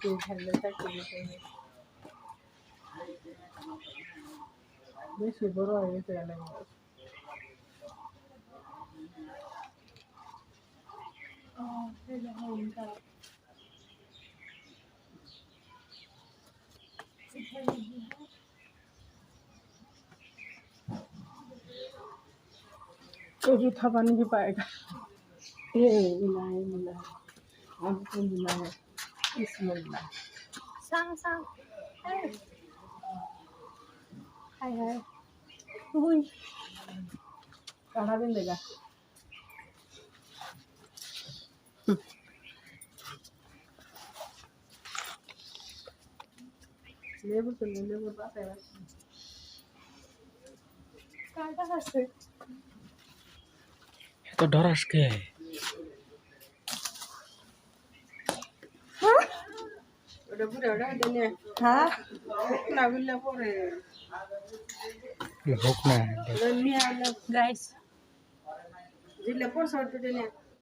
তুই খেললে থাকতে বেশি বড় হয়ে গেছে এলাকা तो जूठा पानी भी पाएगा ये मिला है आपको मिला है बिस्मिल्लाह sang हाय हाय ui cara bien देगा लेबू बात है काटा हंसे तो डरास के udah udah adanya hah nah bila pore भूख ना dunia guys jile por sorte dene